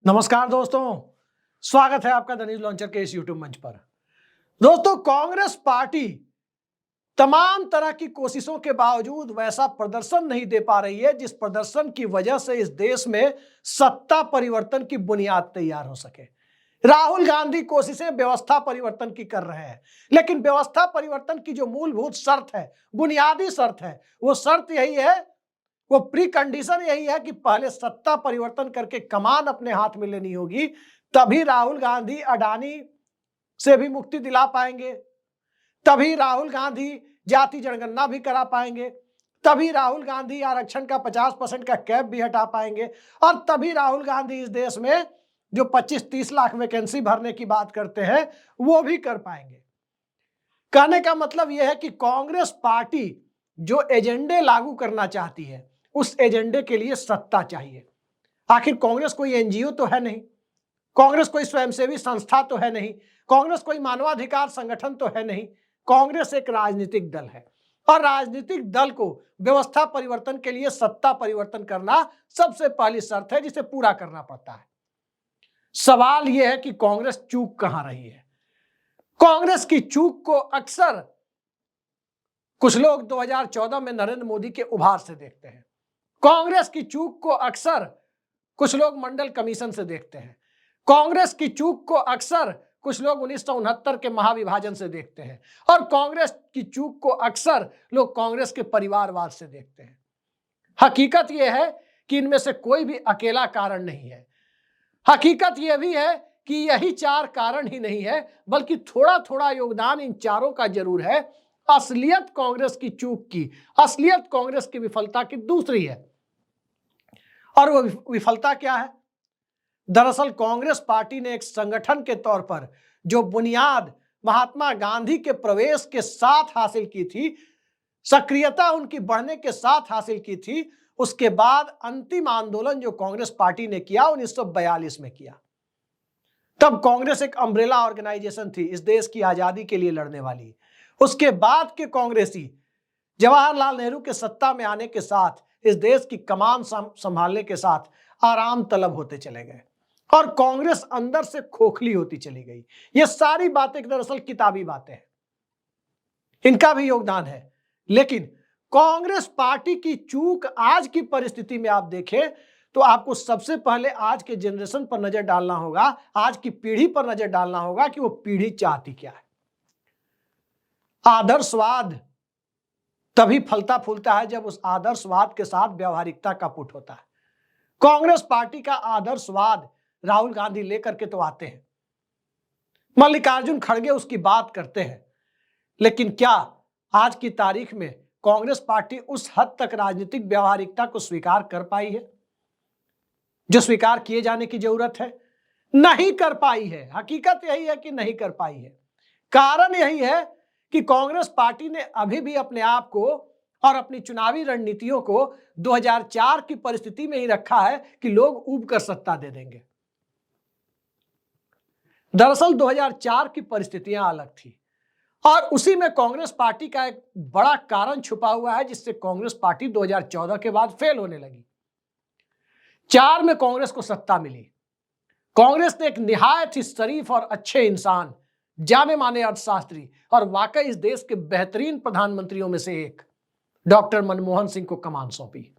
नमस्कार दोस्तों, स्वागत है आपका द न्यूज लॉन्चर के इस यूट्यूब मंच पर। दोस्तों, कांग्रेस पार्टी तमाम तरह की कोशिशों के बावजूद वैसा प्रदर्शन नहीं दे पा रही है जिस प्रदर्शन की वजह से इस देश में सत्ता परिवर्तन की बुनियाद तैयार हो सके। राहुल गांधी कोशिशें व्यवस्था परिवर्तन की कर रहे हैं, लेकिन व्यवस्था परिवर्तन की जो मूलभूत शर्त है, बुनियादी शर्त है, वो शर्त यही है, वो प्री कंडीशन यही है कि पहले सत्ता परिवर्तन करके कमान अपने हाथ में लेनी होगी। तभी राहुल गांधी अडानी से भी मुक्ति दिला पाएंगे, तभी राहुल गांधी जाति जनगणना भी करा पाएंगे, तभी राहुल गांधी आरक्षण का 50% का कैप भी हटा पाएंगे, और तभी राहुल गांधी इस देश में जो 25-30 लाख वैकेंसी भरने की बात करते हैं वो भी कर पाएंगे। कहने का मतलब यह है कि कांग्रेस पार्टी जो एजेंडे लागू करना चाहती है उस एजेंडे के लिए सत्ता चाहिए। आखिर कांग्रेस कोई एनजीओ तो है नहीं, कांग्रेस कोई स्वयंसेवी संस्था तो है नहीं, कांग्रेस कोई मानवाधिकार संगठन तो है नहीं। कांग्रेस एक राजनीतिक दल है और राजनीतिक दल को व्यवस्था परिवर्तन के लिए सत्ता परिवर्तन करना सबसे पहली शर्त है जिसे पूरा करना पड़ता है। सवाल यह है कि कांग्रेस चूक कहां रही है। कांग्रेस की चूक को अक्सर कुछ लोग 2014 में नरेंद्र मोदी के उभार से देखते हैं, कांग्रेस की चूक को अक्सर कुछ लोग मंडल कमीशन से देखते हैं, कांग्रेस की चूक को अक्सर कुछ लोग 1969 के महाविभाजन से देखते हैं, और कांग्रेस की चूक को अक्सर लोग कांग्रेस के परिवारवाद से देखते हैं। हकीकत यह है कि इनमें से कोई भी अकेला कारण नहीं है। हकीकत यह भी है कि यही चार कारण ही नहीं है, बल्कि थोड़ा थोड़ा योगदान इन चारों का जरूर है। असलियत कांग्रेस की चूक की, असलियत कांग्रेस की विफलता की दूसरी है, और वो विफलता क्या है? दरअसल कांग्रेस पार्टी ने एक संगठन के तौर पर जो बुनियाद महात्मा गांधी के प्रवेश के साथ हासिल की थी, सक्रियता उनकी बढ़ने के साथ हासिल की थी, उसके बाद अंतिम आंदोलन जो कांग्रेस पार्टी ने किया 1942 में किया। तब कांग्रेस एक अम्ब्रेला ऑर्गेनाइजेशन थी इस देश की आजादी के लिए लड़ने वाली। उसके बाद के कांग्रेसी जवाहरलाल नेहरू के सत्ता में आने के साथ इस देश की कमान संभालने के साथ आराम तलब होते चले गए और कांग्रेस अंदर से खोखली होती चली गई। ये सारी बातें दरअसल किताबी बातें हैं, इनका भी योगदान है, लेकिन कांग्रेस पार्टी की चूक आज की परिस्थिति में आप देखें तो आपको सबसे पहले आज के जनरेशन पर नजर डालना होगा, आज की पीढ़ी पर नजर डालना होगा कि वो पीढ़ी चाहती क्या है। आदर्शवाद तभी फलता फूलता है जब उस आदर्शवाद के साथ व्यावहारिकता का पुट होता है। कांग्रेस पार्टी का आदर्शवाद राहुल गांधी लेकर के तो आते हैं, मल्लिकार्जुन खड़गे उसकी बात करते हैं, लेकिन क्या आज की तारीख में कांग्रेस पार्टी उस हद तक राजनीतिक व्यावहारिकता को स्वीकार कर पाई है जो स्वीकार किए जाने की जरूरत है? नहीं कर पाई है। हकीकत यही है कि नहीं कर पाई है। कारण यही है कि कांग्रेस पार्टी ने अभी भी अपने आप को और अपनी चुनावी रणनीतियों को 2004 की परिस्थिति में ही रखा है कि लोग ऊब कर सत्ता दे देंगे। दरअसल 2004 की परिस्थितियां अलग थी और उसी में कांग्रेस पार्टी का एक बड़ा कारण छुपा हुआ है जिससे कांग्रेस पार्टी 2014 के बाद फेल होने लगी। 4 में कांग्रेस को सत्ता मिली। कांग्रेस ने एक निहायत ही शरीफ और अच्छे इंसान, जाने माने अर्थशास्त्री और वाकई इस देश के बेहतरीन प्रधानमंत्रियों में से एक डॉक्टर मनमोहन सिंह को कमान सौंपी।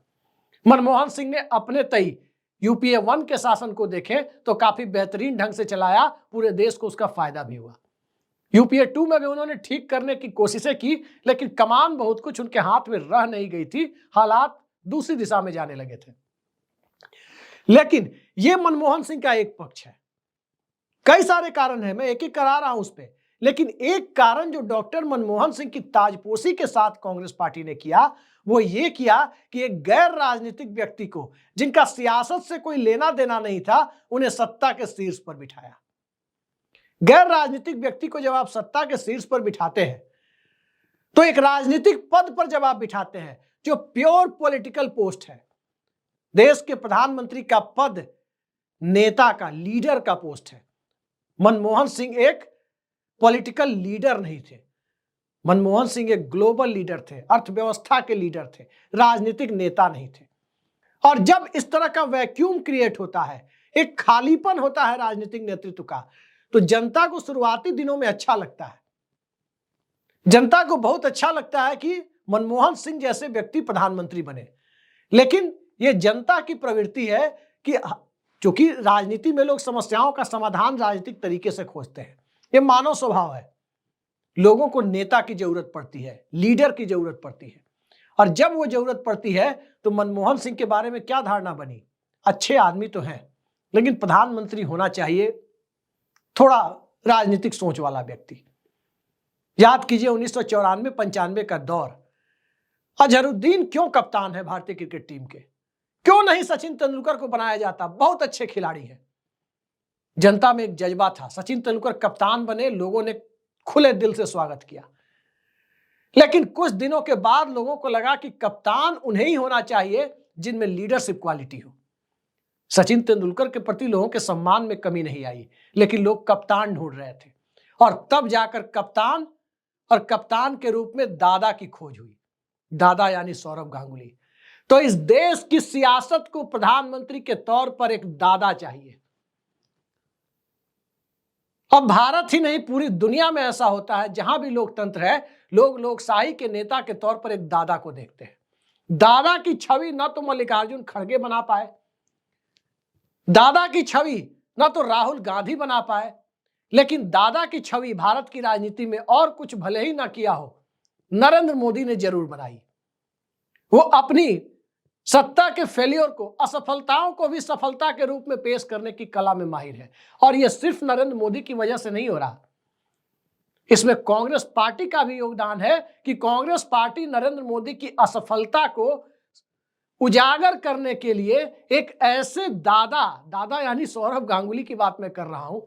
मनमोहन सिंह ने अपने तय यूपीए 1 के शासन को देखें तो काफी बेहतरीन ढंग से चलाया, पूरे देश को उसका फायदा भी हुआ। यूपीए 2 में भी उन्होंने ठीक करने की कोशिशें की, लेकिन कमान बहुत कुछ उनके हाथ में रह नहीं गई थी, हालात दूसरी दिशा में जाने लगे थे। लेकिन यह मनमोहन सिंह का एक पक्ष है, कई सारे कारण हैं, मैं एक एक करा रहा हूं उस पर, लेकिन एक कारण जो डॉक्टर मनमोहन सिंह की ताजपोशी के साथ कांग्रेस पार्टी ने किया वो ये किया कि एक गैर राजनीतिक व्यक्ति को, जिनका सियासत से कोई लेना देना नहीं था, उन्हें सत्ता के शीर्ष पर बिठाया। गैर राजनीतिक व्यक्ति को जब आप सत्ता के शीर्ष पर बिठाते हैं तो एक राजनीतिक पद पर जब आप बिठाते हैं जो प्योर पॉलिटिकल पोस्ट है, देश के प्रधानमंत्री का पद नेता का, लीडर का पोस्ट है। मनमोहन सिंह एक पॉलिटिकल लीडर नहीं थे, मनमोहन सिंह एक ग्लोबल लीडर थे, अर्थव्यवस्था के लीडर थे, राजनीतिक नेता नहीं थे। और जब इस तरह का वैक्यूम क्रिएट होता है, एक खालीपन होता है राजनीतिक नेतृत्व का। तो जनता को शुरुआती दिनों में अच्छा लगता है, जनता को बहुत अच्छा लगता है कि मनमोहन सिंह जैसे व्यक्ति प्रधानमंत्री बने। लेकिन यह जनता की प्रवृत्ति है कि क्योंकि राजनीति में लोग समस्याओं का समाधान राजनीतिक तरीके से खोजते हैं, यह मानव स्वभाव है। लोगों को नेता की जरूरत पड़ती है, लीडर की जरूरत पड़ती है, और जब वो जरूरत पड़ती है तो मनमोहन सिंह के बारे में क्या धारणा बनी, अच्छे आदमी तो हैं लेकिन प्रधानमंत्री होना चाहिए थोड़ा राजनीतिक सोच वाला व्यक्ति। याद कीजिए 1994-95 का दौर, अजहरुद्दीन क्यों कप्तान है भारतीय क्रिकेट टीम के, क्यों नहीं सचिन तेंदुलकर को बनाया जाता, बहुत अच्छे खिलाड़ी हैं। जनता में एक जज्बा था, सचिन तेंदुलकर कप्तान बने, लोगों ने खुले दिल से स्वागत किया। लेकिन कुछ दिनों के बाद लोगों को लगा कि कप्तान उन्हें ही होना चाहिए जिनमें लीडरशिप क्वालिटी हो। सचिन तेंदुलकर के प्रति लोगों के सम्मान में कमी नहीं आई, लेकिन लोग कप्तान ढूंढ रहे थे, और तब जाकर कप्तान और कप्तान के रूप में दादा की खोज हुई। दादा यानी सौरव गांगुली। तो इस देश की सियासत को प्रधानमंत्री के तौर पर एक दादा चाहिए। अब भारत ही नहीं, पूरी दुनिया में ऐसा होता है, जहां भी लोकतंत्र है, लोग लोकशाही के नेता के तौर पर एक दादा को देखते हैं। दादा की छवि न तो मल्लिकार्जुन खड़गे बना पाए, दादा की छवि न तो राहुल गांधी बना पाए, लेकिन दादा की छवि भारत की राजनीति में और कुछ भले ही ना किया हो, नरेंद्र मोदी ने जरूर बनाई। वो अपनी सत्ता के फेलियर को, असफलताओं को भी सफलता के रूप में पेश करने की कला में माहिर है, और यह सिर्फ नरेंद्र मोदी की वजह से नहीं हो रहा। इसमें कांग्रेस पार्टी का भी योगदान है कि कांग्रेस पार्टी नरेंद्र मोदी की असफलता को उजागर करने के लिए एक ऐसे दादा यानी सौरव गांगुली की बात मैं कर रहा हूं,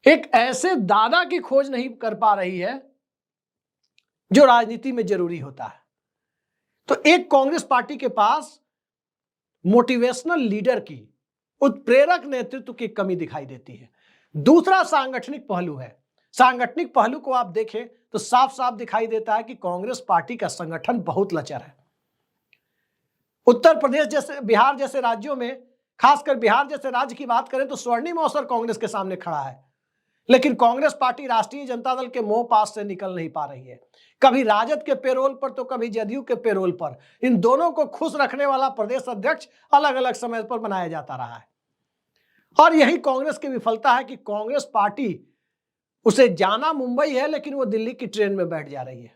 एक ऐसे दादा की खोज नहीं कर पा रही है जो राजनीति में जरूरी होता है। तो एक कांग्रेस पार्टी के पास मोटिवेशनल लीडर की, उत्प्रेरक नेतृत्व की कमी दिखाई देती है। दूसरा सांगठनिक पहलू है। सांगठनिक पहलू को आप देखें तो साफ साफ दिखाई देता है कि कांग्रेस पार्टी का संगठन बहुत लचर है। उत्तर प्रदेश जैसे, बिहार जैसे राज्यों में, खासकर बिहार जैसे राज्य की बात करें तो स्वर्णिम अवसर कांग्रेस के सामने खड़ा है, लेकिन कांग्रेस पार्टी राष्ट्रीय जनता दल के मोह पास से निकल नहीं पा रही है। कभी राजद के पेरोल पर तो कभी जदयू के पेरोल पर। इन दोनों को खुश रखने वाला प्रदेश अध्यक्ष अलग अलग समय पर बनाया जाता रहा है, और यही कांग्रेस की विफलता है कि कांग्रेस पार्टी, उसे जाना मुंबई है लेकिन वो दिल्ली की ट्रेन में बैठ जा रही है।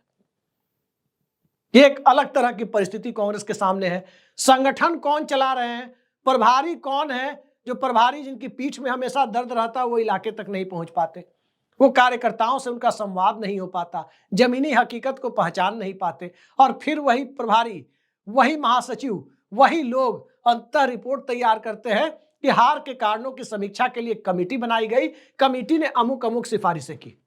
ये एक अलग तरह की परिस्थिति कांग्रेस के सामने है। संगठन कौन चला रहे हैं, प्रभारी कौन है, जो प्रभारी जिनकी पीठ में हमेशा दर्द रहता है वो इलाके तक नहीं पहुंच पाते, वो कार्यकर्ताओं से उनका संवाद नहीं हो पाता, जमीनी हकीकत को पहचान नहीं पाते, और फिर वही प्रभारी, वही महासचिव, वही लोग अंततः रिपोर्ट तैयार करते हैं कि हार के कारणों की समीक्षा के लिए कमेटी बनाई गई, कमेटी ने अमुक अमुक सिफारिशें की।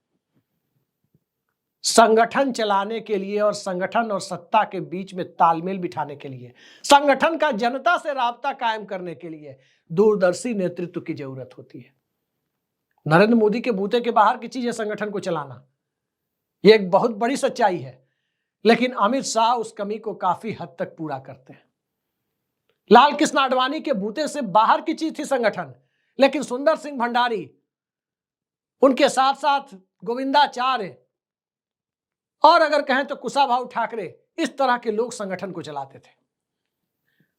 संगठन चलाने के लिए और संगठन और सत्ता के बीच में तालमेल बिठाने के लिए, संगठन का जनता से राबता कायम करने के लिए दूरदर्शी नेतृत्व की जरूरत होती है। नरेंद्र मोदी के बूते के बाहर की चीज है संगठन को चलाना, यह एक बहुत बड़ी सच्चाई है, लेकिन अमित शाह उस कमी को काफी हद तक पूरा करते हैं। लाल कृष्ण आडवाणी के बूते से बाहर की चीज थी संगठन, लेकिन सुंदर सिंह भंडारी, उनके साथ साथ गोविंदाचार्य, और अगर कहें तो कुशाभाऊ ठाकरे, इस तरह के लोग संगठन को चलाते थे।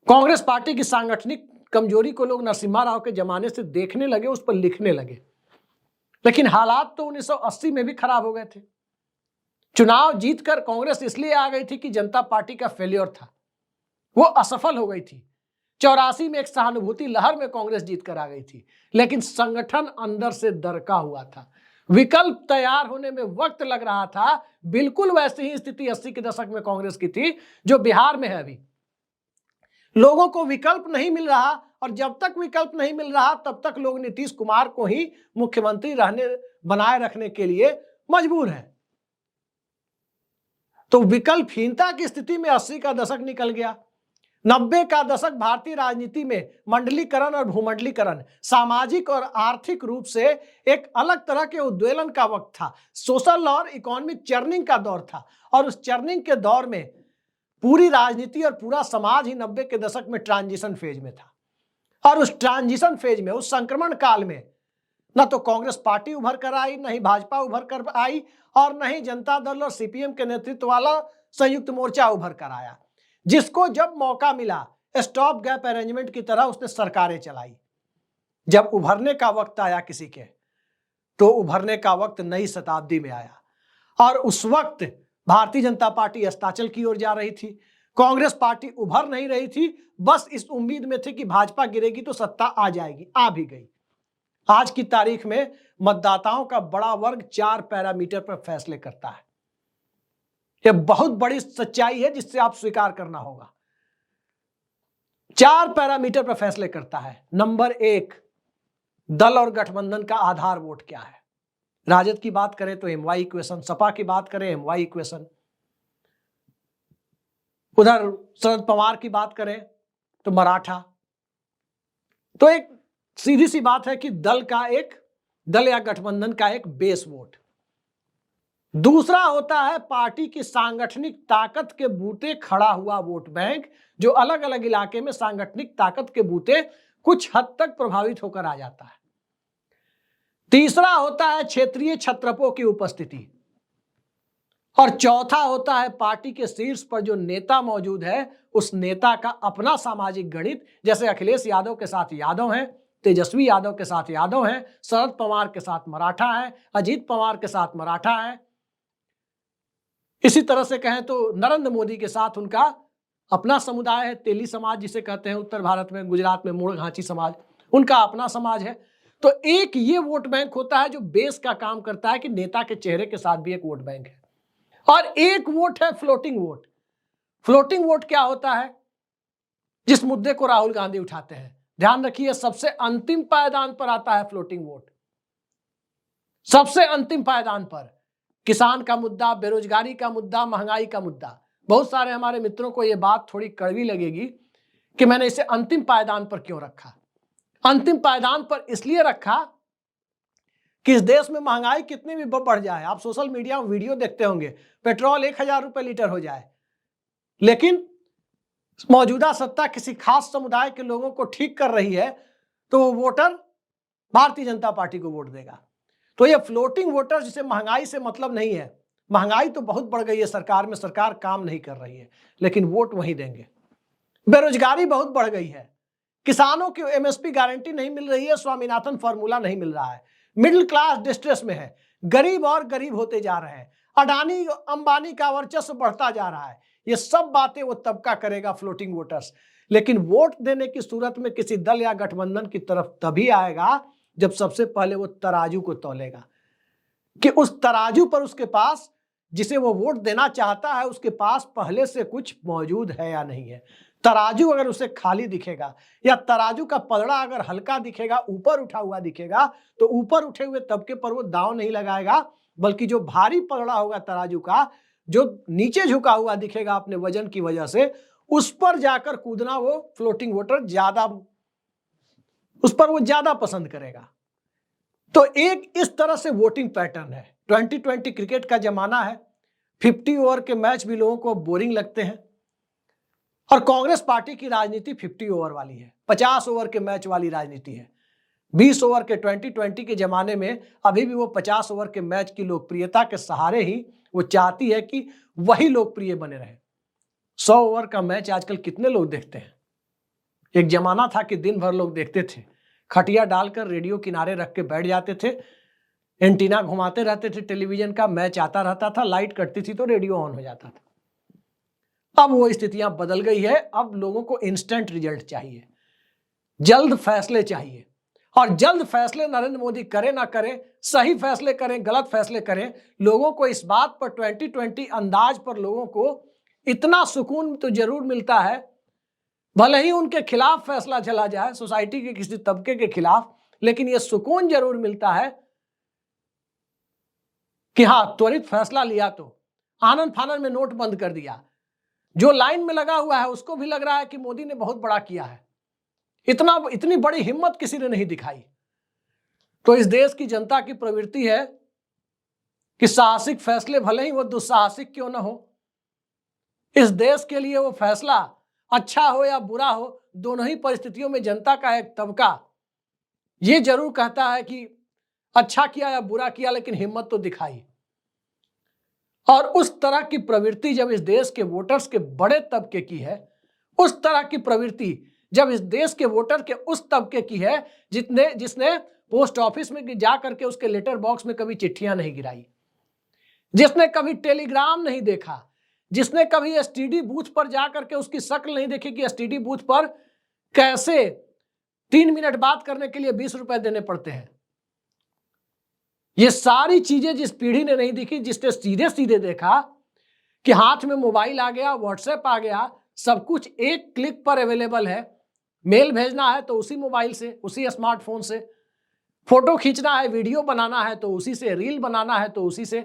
कांग्रेस पार्टी की सांगठनिक कमजोरी को लोग नरसिम्हा राव के जमाने से देखने लगे, उस पर लिखने लगे, लेकिन हालात तो 1980 में भी खराब हो गए थे। चुनाव जीतकर कांग्रेस इसलिए आ गई थी कि जनता पार्टी का फेलियर था, वो असफल हो गई थी। 84 में एक सहानुभूति लहर में कांग्रेस जीतकर आ गई थी, लेकिन संगठन अंदर से दरका हुआ था, विकल्प तैयार होने में वक्त लग रहा था। बिल्कुल वैसी ही स्थिति 80 के दशक में कांग्रेस की थी जो बिहार में है अभी। लोगों को विकल्प नहीं मिल रहा, और जब तक विकल्प नहीं मिल रहा तब तक लोग नीतीश कुमार को ही मुख्यमंत्री बनाए रखने के लिए मजबूर हैं। तो विकल्पहीनता की स्थिति में 80 का दशक निकल गया। 90 का दशक भारतीय राजनीति में मंडलीकरण और भूमंडलीकरण, सामाजिक और आर्थिक रूप से एक अलग तरह के उद्वेलन का वक्त था। सोशल और इकोनॉमिक चर्निंग का दौर था, और उस चर्निंग के दौर में पूरी राजनीति और पूरा समाज ही 90 के दशक में ट्रांजिशन फेज में था। और उस ट्रांजिशन फेज में, उस संक्रमण काल में, ना तो कांग्रेस पार्टी उभर कर आई, नहीं भाजपा उभर कर आई, और नहीं जनता दल और सीपीएम के नेतृत्व वाला संयुक्त मोर्चा उभर कर आया। जिसको जब मौका मिला स्टॉप गैप अरेंजमेंट की तरह उसने सरकारें चलाई। जब उभरने का वक्त आया किसी के, तो उभरने का वक्त नई शताब्दी में आया, और उस वक्त भारतीय जनता पार्टी अस्ताचल की ओर जा रही थी, कांग्रेस पार्टी उभर नहीं रही थी, बस इस उम्मीद में थी कि भाजपा गिरेगी तो सत्ता आ जाएगी, आ भी गई। आज की तारीख में मतदाताओं का बड़ा वर्ग 4 पैरामीटर पर फैसले करता है। यह बहुत बड़ी सच्चाई है जिससे आप स्वीकार करना होगा। 4 पैरामीटर पर फैसले करता है। नंबर 1, दल और गठबंधन का आधार वोट क्या है। राजद की बात करें तो एमवाई इक्वेशन, सपा की बात करें एमवाई इक्वेशन, उधर शरद पवार की बात करें तो मराठा। तो एक सीधी सी बात है कि दल या गठबंधन का एक बेस वोट। दूसरा होता है पार्टी की सांगठनिक ताकत के बूते खड़ा हुआ वोट बैंक, जो अलग अलग इलाके में सांगठनिक ताकत के बूते कुछ हद तक प्रभावित होकर आ जाता है। तीसरा होता है क्षेत्रीय छत्रपों की उपस्थिति, और चौथा होता है पार्टी के शीर्ष पर जो नेता मौजूद है उस नेता का अपना सामाजिक गणित। जैसे अखिलेश यादव के साथ यादव हैं, तेजस्वी यादव के साथ यादव हैं, शरद पवार के साथ मराठा है, अजीत पवार के साथ मराठा है। इसी तरह से कहें तो नरेंद्र मोदी के साथ उनका अपना समुदाय है, तेली समाज जिसे कहते हैं उत्तर भारत में, गुजरात में मूड़ घांची समाज, उनका अपना समाज है। तो एक ये वोट बैंक होता है जो बेस का काम करता है कि नेता के चेहरे के साथ भी एक वोट बैंक है। और एक वोट है फ्लोटिंग वोट। फ्लोटिंग वोट क्या होता है? जिस मुद्दे को राहुल गांधी उठाते हैं, ध्यान रखिए, सबसे अंतिम पायदान पर आता है फ्लोटिंग वोट। सबसे अंतिम पायदान पर किसान का मुद्दा, बेरोजगारी का मुद्दा, महंगाई का मुद्दा। बहुत सारे हमारे मित्रों को यह बात थोड़ी कड़वी लगेगी कि मैंने इसे अंतिम पायदान पर क्यों रखा। अंतिम पायदान पर इसलिए रखा कि इस देश में महंगाई कितनी भी बढ़ जाए, आप सोशल मीडिया में वीडियो देखते होंगे, पेट्रोल 1000 रुपए लीटर हो जाए, लेकिन मौजूदा सत्ता किसी खास समुदाय के लोगों को ठीक कर रही है, तो वो वोटर भारतीय जनता पार्टी को वोट देगा। तो ये फ्लोटिंग वोटर, जिसे महंगाई से मतलब नहीं है, महंगाई तो बहुत बढ़ गई है सरकार में, सरकार काम नहीं कर रही है, लेकिन वोट वही देंगे। बेरोजगारी बहुत बढ़ गई है, किसानों की एमएसपी गारंटी नहीं मिल रही है, स्वामीनाथन फॉर्मूला नहीं मिल रहा है, मिडिल क्लास डिस्ट्रेस में है, गरीब और गरीब होते जा रहे हैं, अडानी अंबानी का वर्चस्व बढ़ता जा रहा है। ये सब बातें वो तबका करेगा फ्लोटिंग वोटर्स। लेकिन वोट देने की सूरत में किसी दल या गठबंधन की तरफ तभी आएगा जब सबसे पहले वो तराजू को तौलेगा कि उस तराजू पर उसके पास, जिसे वो वोट देना चाहता है, उसके पास पहले से कुछ मौजूद है या नहीं है। तराजू अगर उसे खाली दिखेगा या तराजू का पलड़ा अगर हल्का दिखेगा, ऊपर उठा हुआ दिखेगा, तो ऊपर उठे हुए तबके पर वो दांव नहीं लगाएगा, बल्कि जो भारी पलड़ा होगा तराजू का, जो नीचे झुका हुआ दिखेगा अपने वजन की वजह से, उस पर जाकर कूदना वो फ्लोटिंग वोटर ज्यादा, उस पर वो ज्यादा पसंद करेगा। तो एक इस तरह से वोटिंग पैटर्न है। 2020 क्रिकेट का जमाना है, 50 ओवर के मैच भी लोगों को बोरिंग लगते हैं, और कांग्रेस पार्टी की राजनीति 50 ओवर वाली है, 50 ओवर के मैच वाली राजनीति है। 20 ओवर के 2020 के जमाने में अभी भी वो 50 ओवर के मैच की लोकप्रियता के सहारे ही वो चाहती है कि वही लोकप्रिय बने रहे। 100 ओवर का मैच आजकल कितने लोग देखते हैं? एक जमाना था कि दिन भर लोग देखते थे, खटिया डालकर रेडियो किनारे रख के बैठ जाते थे, एंटीना घुमाते रहते थे, टेलीविजन का मैच आता रहता था, लाइट कटती थी तो रेडियो ऑन हो जाता था। अब वो स्थितियां बदल गई है। अब लोगों को इंस्टेंट रिजल्ट चाहिए, जल्द फैसले चाहिए, और जल्द फैसले नरेंद्र मोदी करे ना करे, सही फैसले करें गलत फैसले करें, लोगों को इस बात पर 2020 अंदाज पर लोगों को इतना सुकून तो जरूर मिलता है, भले ही उनके खिलाफ फैसला चला जाए, सोसाइटी के किसी तबके के खिलाफ, लेकिन यह सुकून जरूर मिलता है कि हां, त्वरित फैसला लिया तो आनंद फानन में नोट बंद कर दिया। जो लाइन में लगा हुआ है उसको भी लग रहा है कि मोदी ने बहुत बड़ा किया है, इतनी बड़ी हिम्मत किसी ने नहीं दिखाई। तो इस देश की जनता की प्रवृत्ति है कि साहसिक फैसले, भले ही वो दुस्साहसिक क्यों ना हो, इस देश के लिए वो फैसला अच्छा हो या बुरा हो, दोनों ही परिस्थितियों में जनता का एक तबका ये जरूर कहता है कि अच्छा किया या बुरा किया, लेकिन हिम्मत तो दिखाई। और उस तरह की प्रवृत्ति जब इस देश के वोटर्स के बड़े तबके की है, उस तरह की प्रवृत्ति जब इस देश के वोटर के उस तबके की है जिसने पोस्ट ऑफिस में जा करके उसके लेटर बॉक्स में कभी चिट्ठियां नहीं गिराई, जिसने कभी टेलीग्राम नहीं देखा, जिसने कभी एसटीडी बूथ पर जाकर के उसकी शक्ल नहीं देखी कि एसटीडी बूथ पर कैसे 3 मिनट बात करने के लिए 20 रुपए देने पड़ते हैं। ये सारी चीजें जिस पीढ़ी ने नहीं देखी, जिसने सीधे सीधे देखा कि हाथ में मोबाइल आ गया, व्हाट्सएप आ गया, सब कुछ एक क्लिक पर अवेलेबल है, मेल भेजना है तो उसी मोबाइल से, उसी स्मार्टफोन से, फोटो खींचना है, वीडियो बनाना है तो उसी से, रील बनाना है तो उसी से,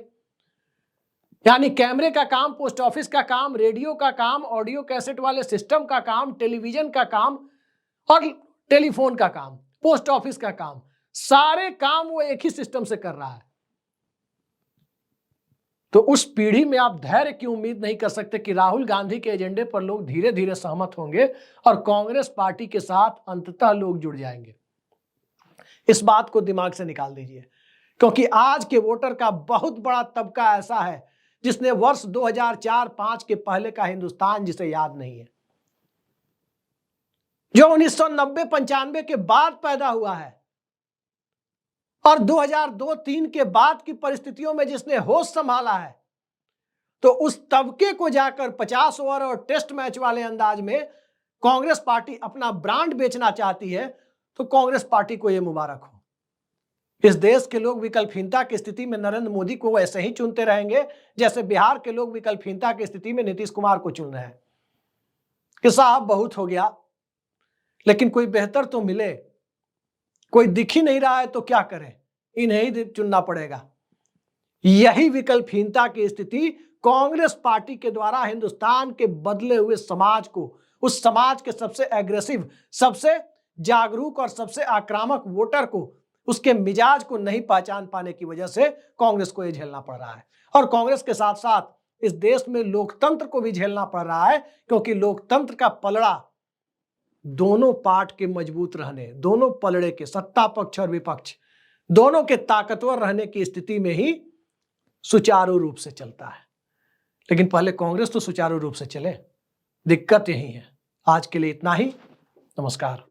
यानी कैमरे का काम, पोस्ट ऑफिस का काम, रेडियो का काम, ऑडियो कैसेट वाले सिस्टम का काम, टेलीविजन का काम और टेलीफोन का काम, पोस्ट ऑफिस का काम, सारे काम वो एक ही सिस्टम से कर रहा है। तो उस पीढ़ी में आप धैर्य की उम्मीद नहीं कर सकते कि राहुल गांधी के एजेंडे पर लोग धीरे धीरे सहमत होंगे और कांग्रेस पार्टी के साथ अंततः लोग जुड़ जाएंगे। इस बात को दिमाग से निकाल दीजिए, क्योंकि आज के वोटर का बहुत बड़ा तबका ऐसा है जिसने वर्ष 2004-5 के पहले का हिंदुस्तान जिसे याद नहीं है, जो 1990-95 के बाद पैदा हुआ है और 2002-3 के बाद की परिस्थितियों में जिसने होश संभाला है, तो उस तबके को जाकर 50 ओवर और टेस्ट मैच वाले अंदाज में कांग्रेस पार्टी अपना ब्रांड बेचना चाहती है, तो कांग्रेस पार्टी को यह मुबारक हो। इस देश के लोग विकल्पहीनता की स्थिति में नरेंद्र मोदी को ऐसे ही चुनते रहेंगे जैसे बिहार के लोग विकल्पहीनता की स्थिति में नीतीश कुमार को चुन रहे हैं कि साहब बहुत हो गया, लेकिन कोई बेहतर तो मिले, कोई दिख ही नहीं रहा है तो क्या करें, इन्हें ही चुनना पड़ेगा। यही विकल्पहीनता की स्थिति कांग्रेस पार्टी के द्वारा हिंदुस्तान के बदले हुए समाज को, उस समाज के सबसे एग्रेसिव, सबसे जागरूक और सबसे आक्रामक वोटर को, उसके मिजाज को नहीं पहचान पाने की वजह से कांग्रेस को यह झेलना पड़ रहा है। और कांग्रेस के साथ साथ इस देश में लोकतंत्र को भी झेलना पड़ रहा है, क्योंकि लोकतंत्र का पलड़ा दोनों पार्ट के मजबूत रहने, दोनों पलड़े के, सत्ता पक्ष और विपक्ष दोनों के ताकतवर रहने की स्थिति में ही सुचारू रूप से चलता है। लेकिन पहले कांग्रेस तो सुचारू रूप से चले, दिक्कत यही है। आज के लिए इतना ही, नमस्कार।